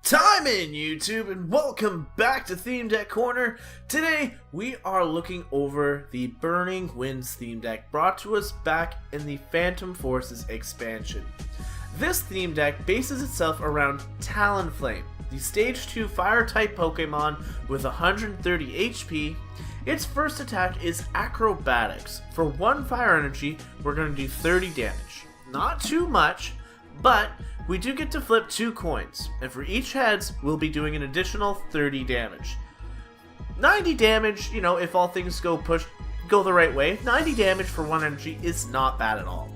Time in YouTube, and welcome back to Theme Deck Corner. Today we are looking over the Burning Winds theme deck brought to us back in the Phantom Forces expansion. This theme deck bases itself around Talonflame, the stage 2 fire type Pokemon with 130 HP. Its first attack is Acrobatics. For 1 fire energy, we're going to do 30 damage. Not too much, but we do get to flip 2 coins, and for each heads, we'll be doing an additional 30 damage. 90 damage, you know, if all things go the right way, 90 damage for 1 energy is not bad at all.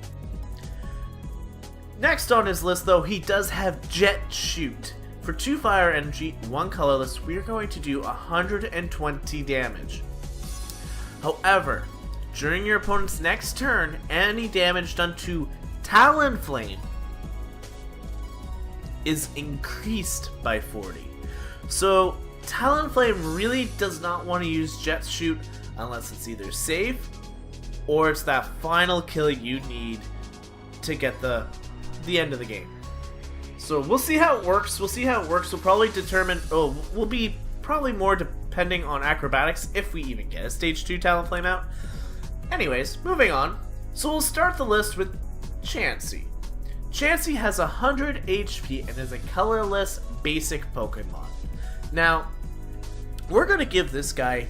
Next on his list, though, he does have Jet Shoot. For 2 fire energy, 1 colorless, we are going to do 120 damage. However, during your opponent's next turn, any damage done to Talonflame is increased by 40. So Talonflame really does not want to use Jet Shoot unless it's either safe or it's that final kill you need to get the end of the game. So we'll see how it works. We'll probably determine, we'll be probably more depending on Acrobatics if we even get a stage 2 Talonflame out. Anyways, moving on. So we'll start the list with Chansey. Chansey has 100 HP and is a colorless basic Pokemon. Now, we're going to give this guy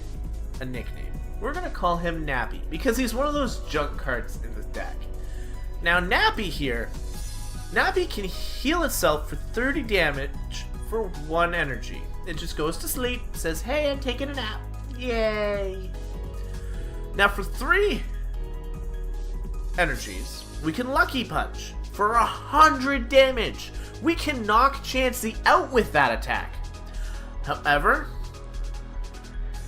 a nickname. We're going to call him Nappy because he's one of those junk cards in the deck. Now, Nappy can heal itself for 30 damage for 1 energy. It just goes to sleep, says, "Hey, I'm taking a nap." Yay! Now, for 3 energies, we can Lucky Punch. For 100 damage, we can knock Chansey out with that attack. However,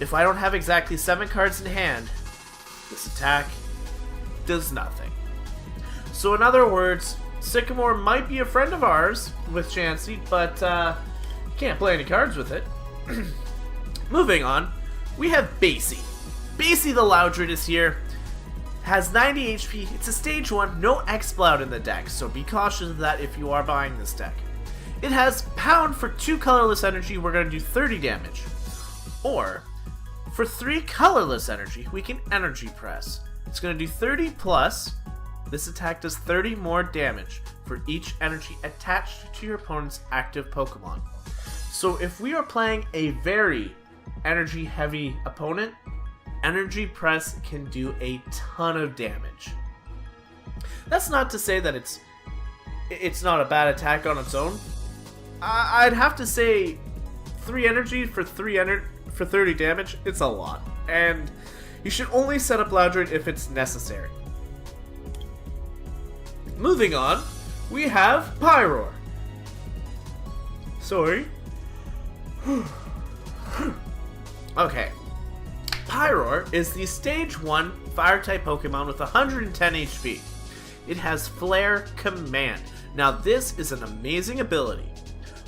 if I don't have exactly 7 cards in hand, this attack does nothing. So in other words, Sycamore might be a friend of ours with Chansey, but can't play any cards with it. Moving on, we have Basie. Basie the Loudred is here. Has 90 HP, it's a stage 1, no Exploud in the deck, so be cautious of that if you are buying this deck. It has Pound for 2 colorless energy, we're going to do 30 damage. Or, for 3 colorless energy, we can Energy Press. It's going to do 30 plus, this attack does 30 more damage for each energy attached to your opponent's active Pokemon. So if we are playing a very energy heavy opponent, Energy Press can do a ton of damage. That's not to say that it's not a bad attack on its own. I'd have to say 3 energy for 30 damage, it's a lot. And you should only set up Loudred if it's necessary. Moving on, we have Pyroar. Sorry. Okay. Pyroar is the stage 1 fire-type Pokemon with 110 HP. It has Flare Command. Now this is an amazing ability.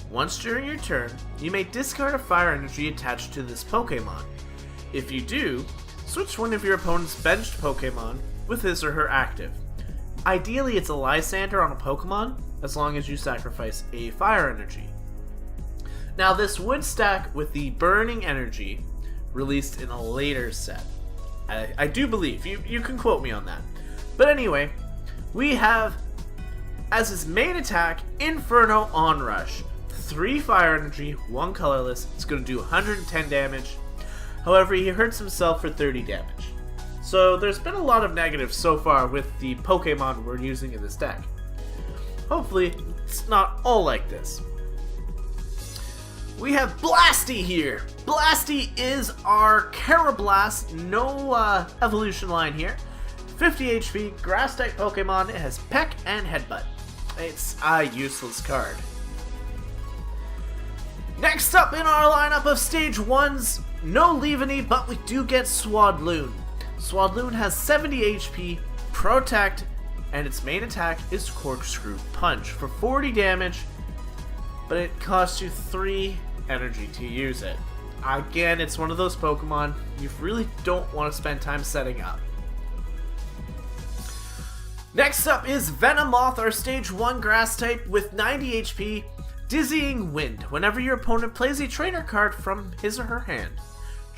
Once during your turn, you may discard a fire energy attached to this Pokemon. If you do, switch one of your opponent's benched Pokemon with his or her active. Ideally it's a Lysander on a Pokemon, as long as you sacrifice a fire energy. Now this would stack with the Burning Energy released in a later set. I do believe, you can quote me on that. But anyway, we have, as his main attack, Inferno Onrush. 3 fire energy, 1 colorless, it's going to do 110 damage. However, he hurts himself for 30 damage. So there's been a lot of negatives so far with the Pokemon we're using in this deck. Hopefully, it's not all like this. We have Blasty here. Blasty is our Carablast, no evolution line here. 50 HP, grass-type Pokemon. It has Peck and Headbutt. It's a useless card. Next up in our lineup of stage 1s, no Leavanny, but we do get Swadloon. Swadloon has 70 HP, Protect, and its main attack is Corkscrew Punch for 40 damage, but it costs you 3 energy to use it. Again, it's one of those Pokemon you really don't want to spend time setting up. Next up is Venomoth, our stage 1 grass type with 90 HP, Dizzying Wind. Whenever your opponent plays a trainer card from his or her hand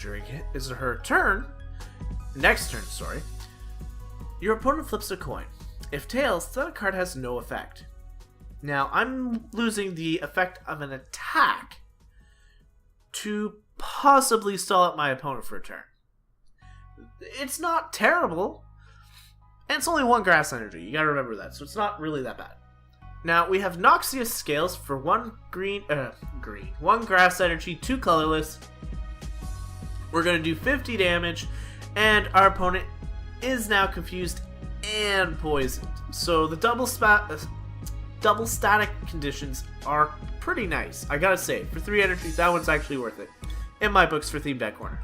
during his or her next turn, your opponent flips a coin. If tails, that card has no effect. Now, I'm losing the effect of an attack to possibly stall out my opponent for a turn. It's not terrible, and it's only 1 grass energy. You gotta remember that, so it's not really that bad. Now, we have Noxious Scales for 1 1 grass energy, 2 colorless. We're gonna do 50 damage, and our opponent is now confused and poisoned. So the double static conditions are pretty nice, I gotta say. For 3 energy, that one's actually worth it. In my books for Theme Deck Corner.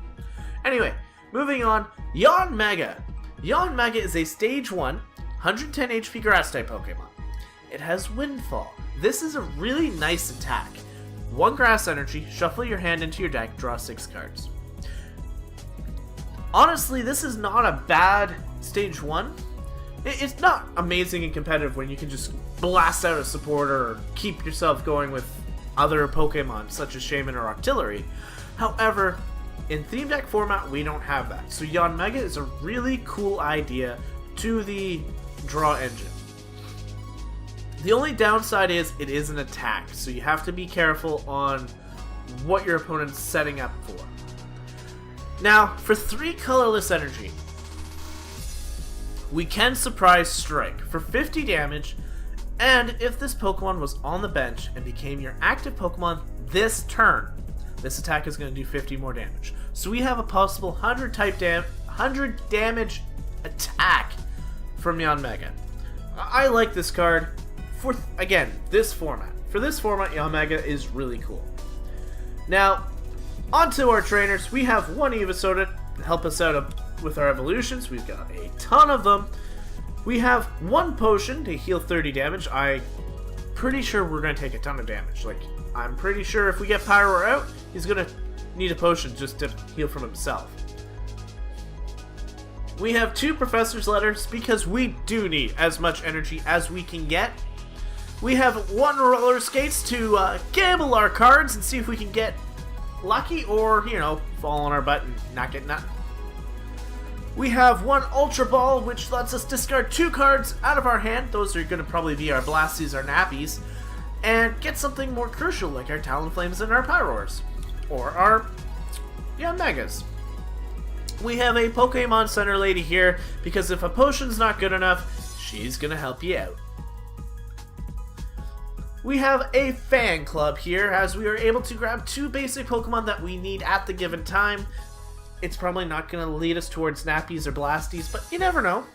Anyway, moving on, Yawn Mega. Yawn Mega is a stage 1, 110 HP grass type Pokemon. It has Windfall. This is a really nice attack. 1 grass energy, shuffle your hand into your deck, draw 6 cards. Honestly, this is not a bad stage 1. It's not amazing and competitive when you can just blast out a supporter or keep yourself going with other Pokemon such as Shaman or Octillery. However, in Theme Deck format, we don't have that. So Yawn Mega is a really cool idea to the draw engine. The only downside is it is an attack, so you have to be careful on what your opponent's setting up for. Now, for 3 colorless energy, we can Surprise Strike for 50 damage, and if this Pokemon was on the bench and became your active Pokemon this turn, this attack is going to do 50 more damage. So we have a possible 100 damage attack from Yawn Mega. I like this card for, again, this format. For this format, Yawn Mega is really cool. Now, onto our trainers. We have 1 Evosoda to help us out with our evolutions. We've got a ton of them. We have 1 Potion to heal 30 damage. I'm pretty sure we're going to take a ton of damage. Like, I'm pretty sure if we get Pyro out, he's going to need a potion just to heal from himself. We have 2 Professor's Letters because we do need as much energy as we can get. We have 1 Roller Skates to gamble our cards and see if we can get lucky or, you know, fall on our butt and not get nothing. We have 1 Ultra Ball, which lets us discard 2 cards out of our hand. Those are going to probably be our Blasties or Nappies. And get something more crucial like our Talonflames and our Pyroars. Or our Yawn Megas. We have a Pokemon Center Lady here, because if a potion's not good enough, she's going to help you out. We have a Fan Club here, as we are able to grab 2 basic Pokemon that we need at the given time. It's probably not going to lead us towards Nappies or Blasties, but you never know.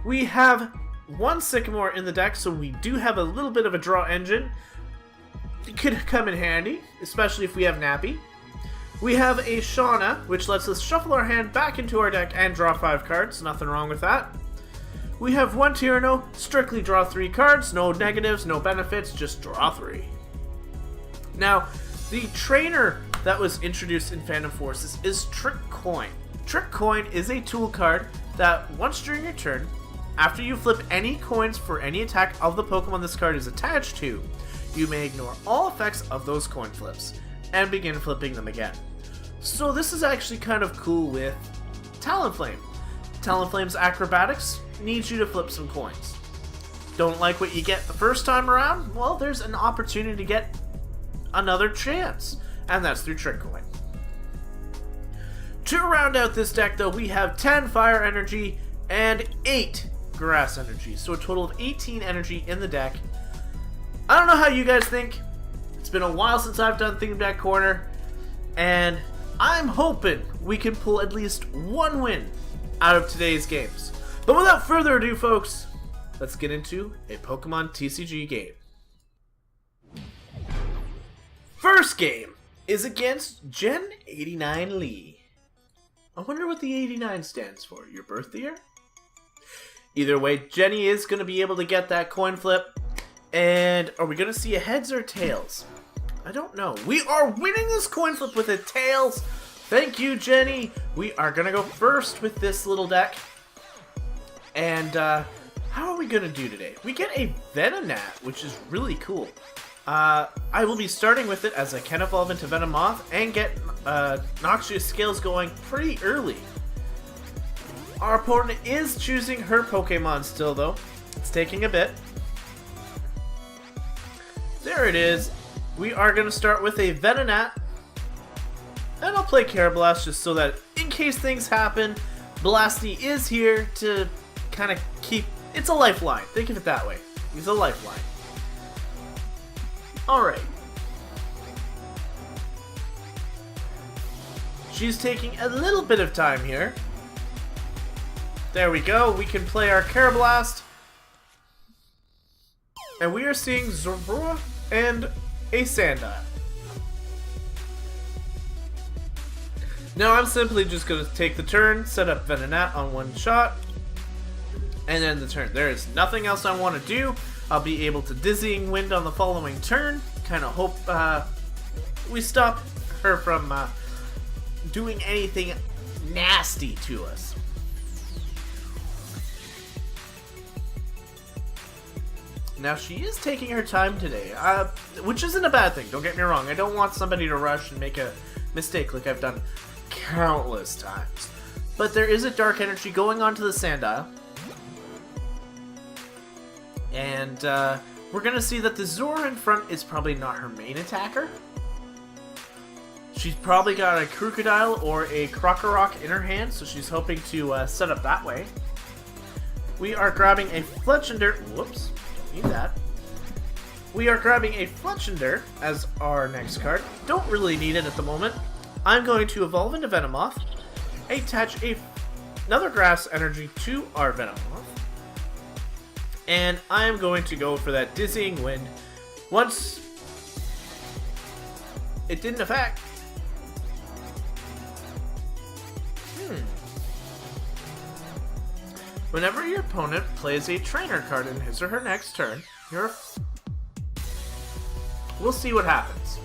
We have 1 Sycamore in the deck, so we do have a little bit of a draw engine. It could come in handy, especially if we have Nappy. We have a Shauna, which lets us shuffle our hand back into our deck and draw 5 cards. Nothing wrong with that. We have 1 Tyranno, strictly draw 3 cards, no negatives, no benefits, just draw 3. Now, the trainer that was introduced in Phantom Forces is Trick Coin. Trick Coin is a tool card that once during your turn, after you flip any coins for any attack of the Pokemon this card is attached to, you may ignore all effects of those coin flips and begin flipping them again. So this is actually kind of cool with Talonflame. Talonflame's acrobatics needs you to flip some coins. Don't like what you get the first time around? Well, there's an opportunity to get another chance, and that's through Trick Coin. To round out this deck, though, we have 10 Fire Energy and 8 Grass Energy, so a total of 18 energy in the deck. I don't know how you guys think. It's been a while since I've done Theme Deck Corner, and I'm hoping we can pull at least 1 win out of today's games. But without further ado, folks, let's get into a Pokemon TCG game. First game is against Gen 89 Lee. I wonder what the 89 stands for. Your birth year? Either way, Jenny is going to be able to get that coin flip. And are we going to see a heads or tails? I don't know. We are winning this coin flip with a tails. Thank you, Jenny. We are going to go first with this little deck. And How are we gonna do today? We get a Venonat, which is really cool. I will be starting with it as I can evolve into Venomoth and get Noxious Scales going pretty early. Our opponent is choosing her Pokemon still, though. It's taking a bit. There it is. We are going to start with a Venonat. And I'll play Carablast just so that in case things happen, Blasty is here to kind of keep... It's a lifeline. Think of it that way. He's a lifeline. Alright. She's taking a little bit of time here. There we go. We can play our Carablast. And we are seeing Zorua and a Sandile. Now I'm simply just going to take the turn, set up Venonat on one shot, and end the turn. There is nothing else I want to do. I'll be able to Dizzying Wind on the following turn. Kind of hope we stop her from doing anything nasty to us. Now she is taking her time today, which isn't a bad thing, don't get me wrong. I don't want somebody to rush and make a mistake like I've done countless times. But there is a Dark Energy going onto the Sandile. And we're going to see that the Zorua in front is probably not her main attacker. She's probably got a Crocodile or a Krokorok in her hand, so she's hoping to set up that way. We are grabbing a Fletchinder. Whoops, don't need that. We are grabbing a Fletchinder as our next card. Don't really need it at the moment. I'm going to evolve into Venomoth, attach another Grass Energy to our Venomoth. And I'm going to go for that Dizzying Wind. Once it didn't affect. Whenever your opponent plays a trainer card in his or her next turn, we'll see what happens.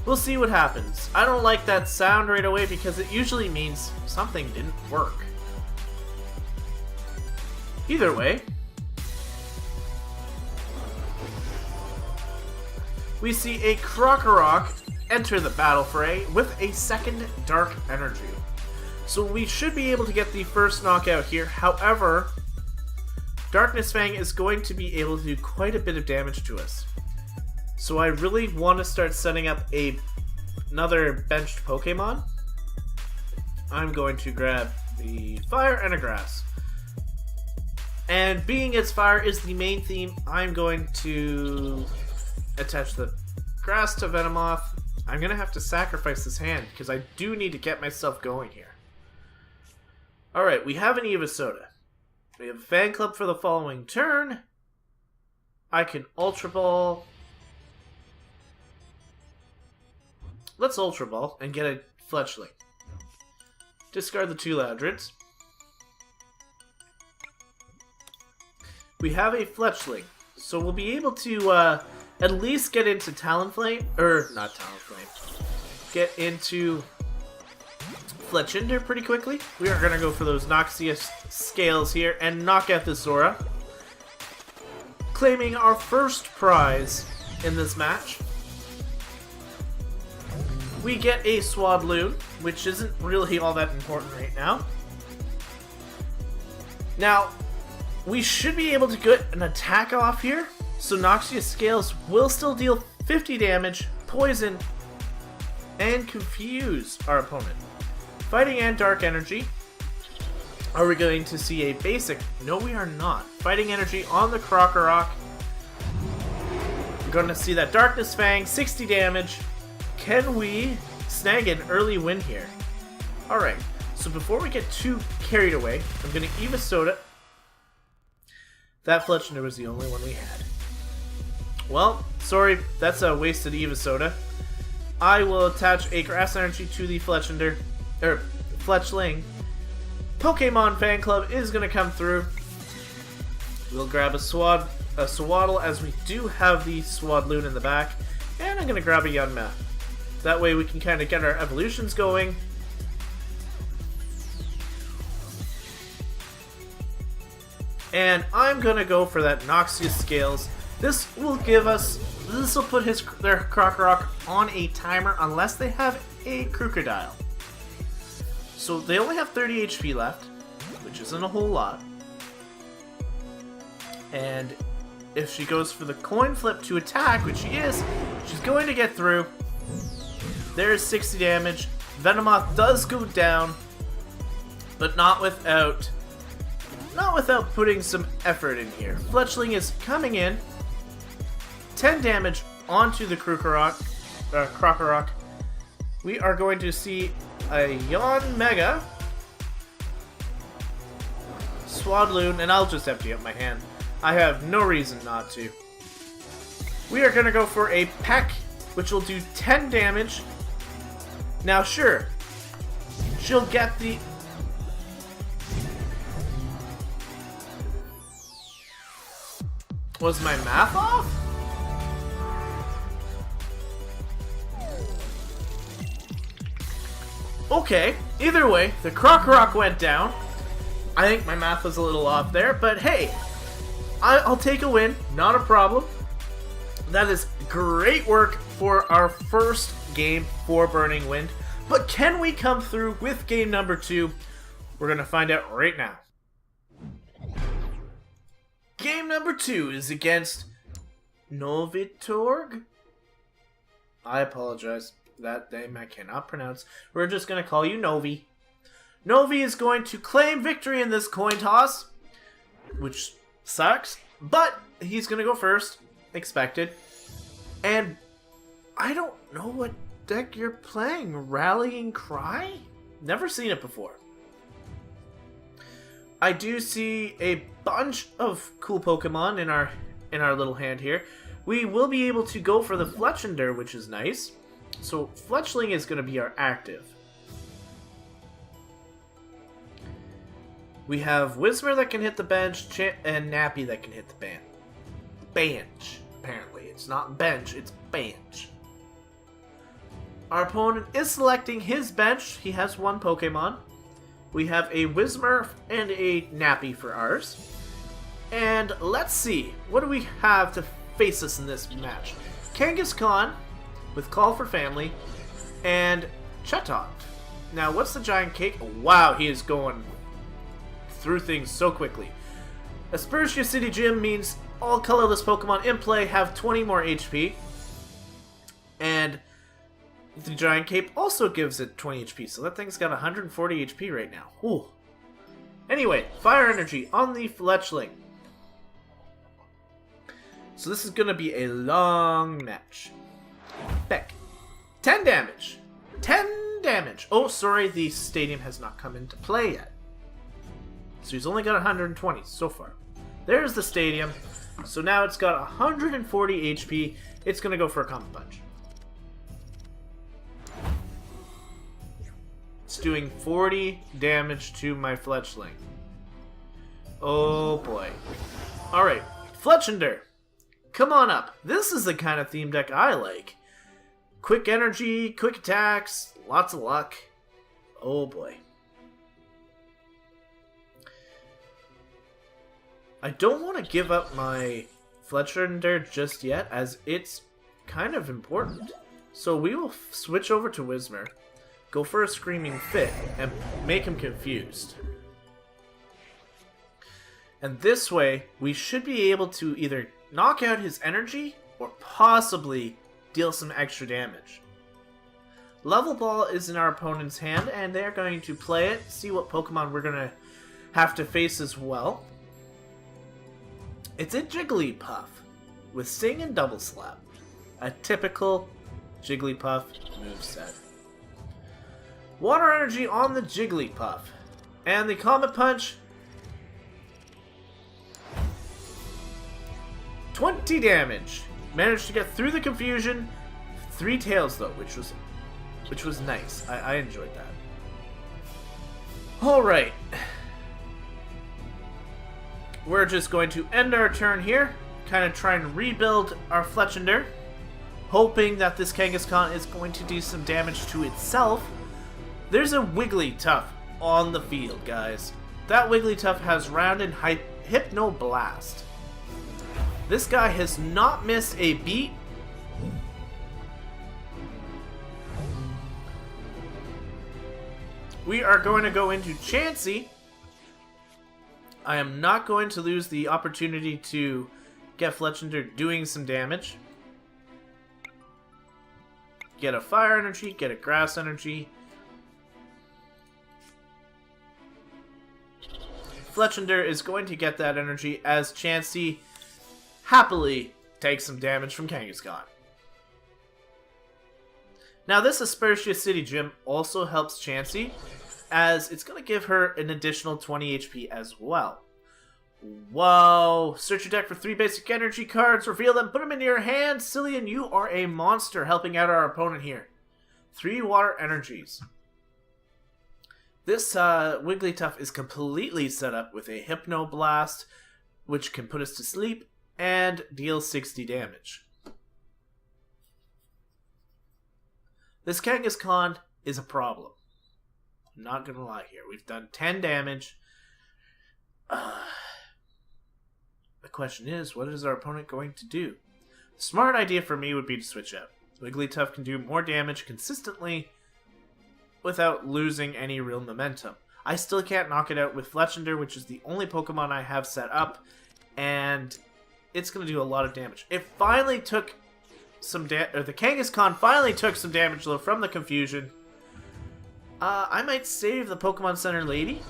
We'll see what happens. I don't like that sound right away because it usually means something didn't work. Either way, we see a Krokorok enter the battle fray with a second Dark Energy. So we should be able to get the first knockout here. However, Darkness Fang is going to be able to do quite a bit of damage to us. So I really want to start setting up another benched Pokemon. I'm going to grab the Fire and a Grass. And being its fire is the main theme, I'm going to attach the Grass to Venomoth. I'm going to have to sacrifice this hand because I do need to get myself going here. Alright, we have an Evosoda. We have a Fan Club for the following turn. I can Ultra Ball. Let's Ultra Ball and get a Fletchling. Discard the two Loudreds. We have a Fletchling, so we'll be able to at least get into Talonflame, not Talonflame, get into Fletchinder pretty quickly. We are going to go for those Noxious Scales here and knock out the Zorua, claiming our first prize in this match. We get a Swadloon, which isn't really all that important right now. Now, we should be able to get an attack off here, so Noxious Scales will still deal 50 damage, poison, and confuse our opponent. Fighting and Dark Energy. Are we going to see a basic? No, we are not. Fighting Energy on the Krokorok. We're going to see that Darkness Fang, 60 damage. Can we snag an early win here? Alright, so before we get too carried away, I'm going to Evosoda. That Fletchinder was the only one we had. Well, sorry, that's a wasted Evosoda. I will attach a Grass Energy to the Fletchinder, Fletchling. Pokemon Fan Club is going to come through. We'll grab a Swaddle as we do have the Swadloon in the back. And I'm going to grab a Yunma. That way we can kind of get our evolutions going. And I'm gonna go for that Noxious Scales. This will put their Krokorok on a timer unless they have a Crocodile. So they only have 30 HP left, which isn't a whole lot. And if she goes for the coin flip to attack, which she is, she's going to get through. There's 60 damage. Venomoth does go down, but not without putting some effort in here. Fletchling is coming in. 10 damage onto the Krokorok. We are going to see a Yawn Mega, Swadloon, and I'll just empty up my hand. I have no reason not to. We are going to go for a Peck, which will do 10 damage. Now, sure, she'll get the... Was my math off? Okay, either way, the Krokorok went down. I think my math was a little off there, but hey, I'll take a win, not a problem. That is great work for our first game for Burning Wind. But can we come through with game number 2? We're going to find out right now. Game number 2 is against Novitorg. I apologize. That name I cannot pronounce. We're just going to call you Novi. Novi is going to claim victory in this coin toss, which sucks, but he's going to go first. Expected. And I don't know what deck you're playing. Rallying Cry? Never seen it before. I do see a bunch of cool Pokemon in our little hand here. We will be able to go for the Fletchinder, which is nice. So Fletchling is going to be our active. We have Whismur that can hit the bench, and Nappy that can hit the bench. Apparently. It's not bench, it's bench. Our opponent is selecting his bench. He has one Pokemon. We have a Whismur and a Nappy for ours. And let's see. What do we have to face us in this match? Kangaskhan with Call for Family and Chatot. Now, what's the giant cake? Oh, wow, he is going through things so quickly. Aspersia City Gym means all colorless Pokemon in play have 20 more HP. And the Giant Cape also gives it 20 HP, so that thing's got 140 HP right now. Ooh. Anyway, Fire Energy on the Fletchling. So this is going to be a long match. Beck. 10 damage. 10 damage. Oh, sorry, the stadium has not come into play yet. So he's only got 120 so far. There's the stadium. So now it's got 140 HP. It's going to go for a Common Punch. It's doing 40 damage to my Fletchling. Oh boy. Alright, Fletchinder. Come on up. This is the kind of theme deck I like. Quick energy, quick attacks, lots of luck. Oh boy. I don't want to give up my Fletchinder just yet, as it's kind of important. So we will switch over to Whismur, go for a Screaming Fit, and make him confused. And this way, we should be able to either knock out his energy, or possibly deal some extra damage. Level Ball is in our opponent's hand, and they're going to play it, see what Pokemon we're going to have to face as well. It's a Jigglypuff with Sing and Double Slap. A typical Jigglypuff moveset. Water Energy on the Jigglypuff. And the Comet Punch. 20 damage. Managed to get through the confusion. 3 tails though, which was nice. I enjoyed that. Alright. We're just going to end our turn here. Kind of try and rebuild our Fletchinder. Hoping that this Kangaskhan is going to do some damage to itself. There's a Wigglytuff on the field, guys. That Wigglytuff has round and Hypno Blast. This guy has not missed a beat. We are going to go into Chansey. I am not going to lose the opportunity to get Fletchender doing some damage. Get a fire energy, get a grass energy. Fletchender is going to get that energy as Chansey happily takes some damage from Kangaskhan. Now this GlitchxCity gym also helps Chansey, as it's going to give her an additional 20 HP as well. Whoa! Search your deck for 3 basic energy cards, reveal them, put them into your hand. Cillian, you are a monster helping out our opponent here. 3 water energies. This Wigglytuff is completely set up with a Hypno Blast, which can put us to sleep and deal 60 damage. This Kangaskhan is a problem. I'm not gonna lie here. We've done 10 damage. The question is, what is our opponent going to do? The smart idea for me would be to switch out. Wigglytuff can do more damage consistently without losing any real momentum. I still can't knock it out with Fletchender, which is the only Pokemon I have set up, and it's going to do a lot of damage. It finally took some the Kangaskhan finally took some damage though from the confusion. I might save the Pokemon Center lady.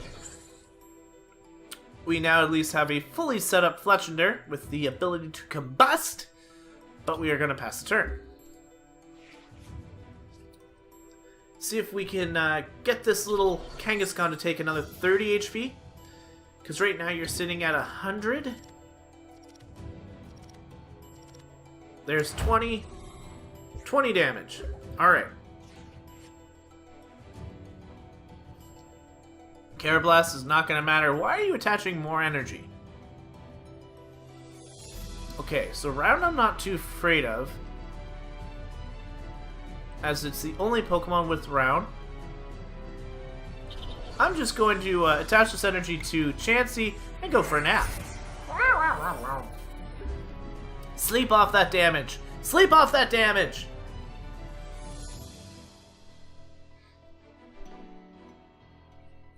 We now at least have a fully set up Fletchender with the ability to combust, but we are going to pass the turn. See if we can get this little Kangaskhan to take another 30 HP. Because right now you're sitting at 100. There's 20 damage. Alright. Carablast is not going to matter. Why are you attaching more energy? Okay, so Round I'm not too afraid of, as it's the only Pokemon with Round. I'm just going to attach this energy to Chansey and go for a nap. Sleep off that damage! Sleep off that damage!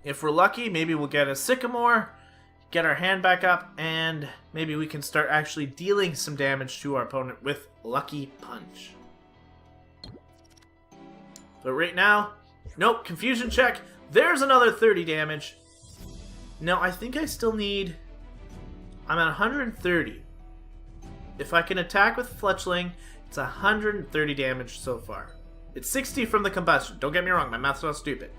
If we're lucky, maybe we'll get a Sycamore, get our hand back up, and maybe we can start actually dealing some damage to our opponent with Lucky Punch. But right now, nope, confusion check. There's another 30 damage. No, I think I still need... I'm at 130. If I can attack with Fletchling, it's 130 damage so far. It's 60 from the combustion. Don't get me wrong, my math's not stupid.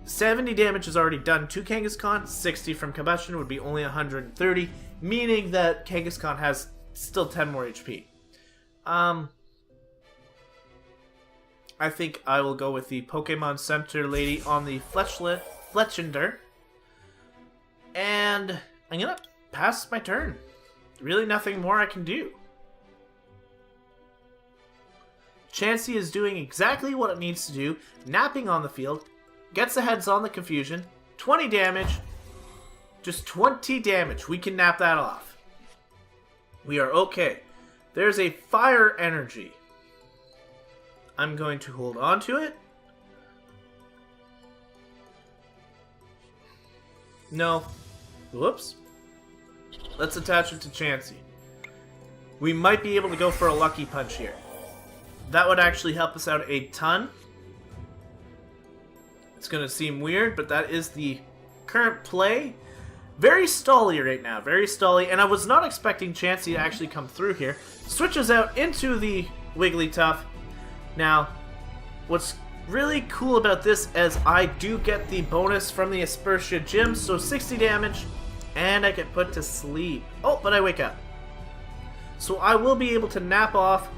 70 damage is already done to Kangaskhan. 60 from combustion would be only 130, meaning that Kangaskhan has still 10 more HP. I think I will go with the Pokemon Center lady on the Fletchender. And I'm going to pass my turn. Really nothing more I can do. Chansey is doing exactly what it needs to do. Napping on the field. Gets the heads on the confusion. 20 damage. Just 20 damage. We can nap that off. We are okay. There's a fire energy. I'm going to hold on to it. No. Whoops. Let's attach it to Chansey. We might be able to go for a Lucky Punch here. That would actually help us out a ton. It's going to seem weird, but that is the current play. Very stally right now. Very stally. And I was not expecting Chansey to actually come through here. Switches out into the Wigglytuff. Now, what's really cool about this is I do get the bonus from the Aspertia Gym, so 60 damage, and I get put to sleep. Oh, but I wake up. So I will be able to nap off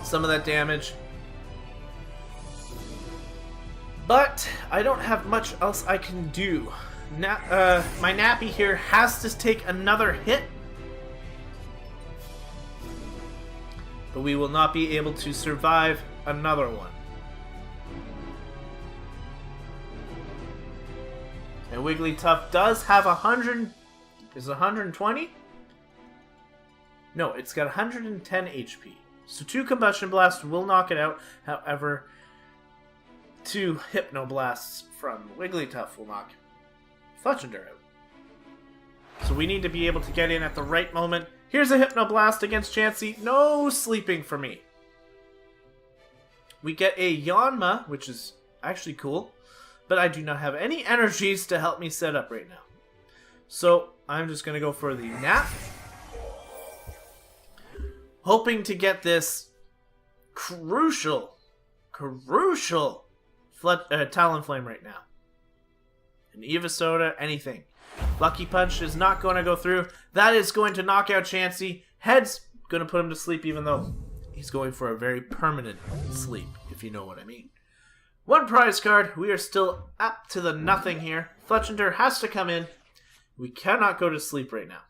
some of that damage. But I don't have much else I can do. My Nappy here has to take another hit. But we will not be able to survive another one. And Wigglytuff does have 100 is 120? No, it's got 110 HP. So 2 Combustion Blasts will knock it out. However, 2 Hypno Blasts from Wigglytuff will knock Fletchinder out. So we need to be able to get in at the right moment. Here's a Hypno Blast against Chansey. No sleeping for me. We get a Yanma, which is actually cool. But I do not have any energies to help me set up right now. So I'm just going to go for the Nap. Hoping to get this crucial Talonflame right now. An Evisoda, anything. Lucky Punch is not going to go through. That is going to knock out Chansey. Head's going to put him to sleep, even though he's going for a very permanent sleep, if you know what I mean. 1 prize card. We are still up to the nothing here. Fletchinder has to come in. We cannot go to sleep right now.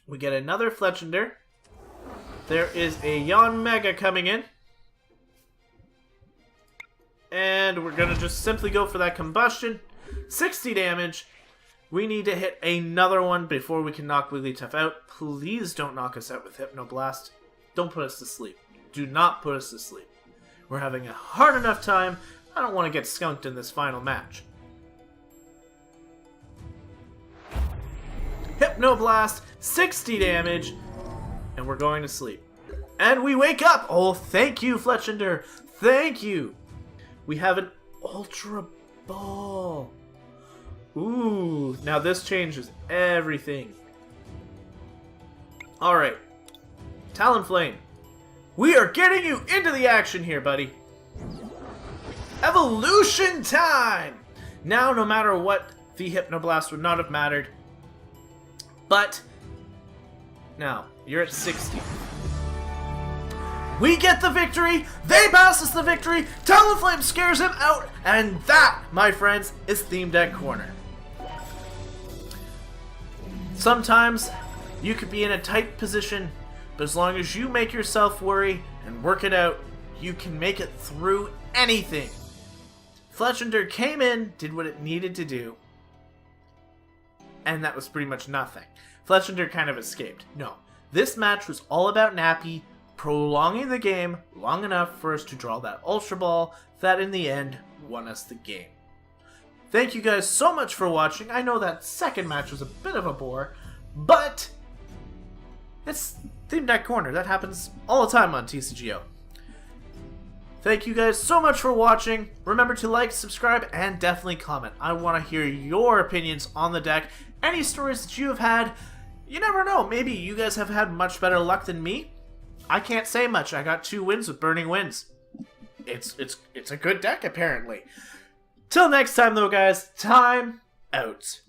We get another Fletchinder. There is a Yanmega coming in. And we're going to just simply go for that Combustion. 60 damage. We need to hit another one before we can knock Wigglytuff out. Please don't knock us out with Hypnoblast. Don't put us to sleep. Do not put us to sleep. We're having a hard enough time. I don't want to get skunked in this final match. Hypnoblast, 60 damage, and we're going to sleep. And we wake up! Oh, thank you, Fletchinder. Thank you. We have an Ultra Ball. Ooh, now this changes everything. Alright. Talonflame. We are getting you into the action here, buddy. Evolution time! Now, no matter what, the Hypnoblast would not have mattered. But, now, you're at 60. We get the victory! They pass us the victory! Talonflame scares him out! And that, my friends, is Theme Deck Corner. Sometimes, you could be in a tight position, but as long as you make yourself worry and work it out, you can make it through anything. Fletchinder came in, did what it needed to do, and that was pretty much nothing. Fletchinder kind of escaped. No, this match was all about Nappy prolonging the game long enough for us to draw that Ultra Ball that in the end won us the game. Thank you guys so much for watching. I know that second match was a bit of a bore, but it's Theme Deck Corner. That happens all the time on TCGO. Thank you guys so much for watching. Remember to like, subscribe, and definitely comment. I want to hear your opinions on the deck. Any stories that you have had. You never know. Maybe you guys have had much better luck than me. I can't say much. I got 2 wins with Burning Winds. It's a good deck, apparently. Till next time, though, guys. Time out.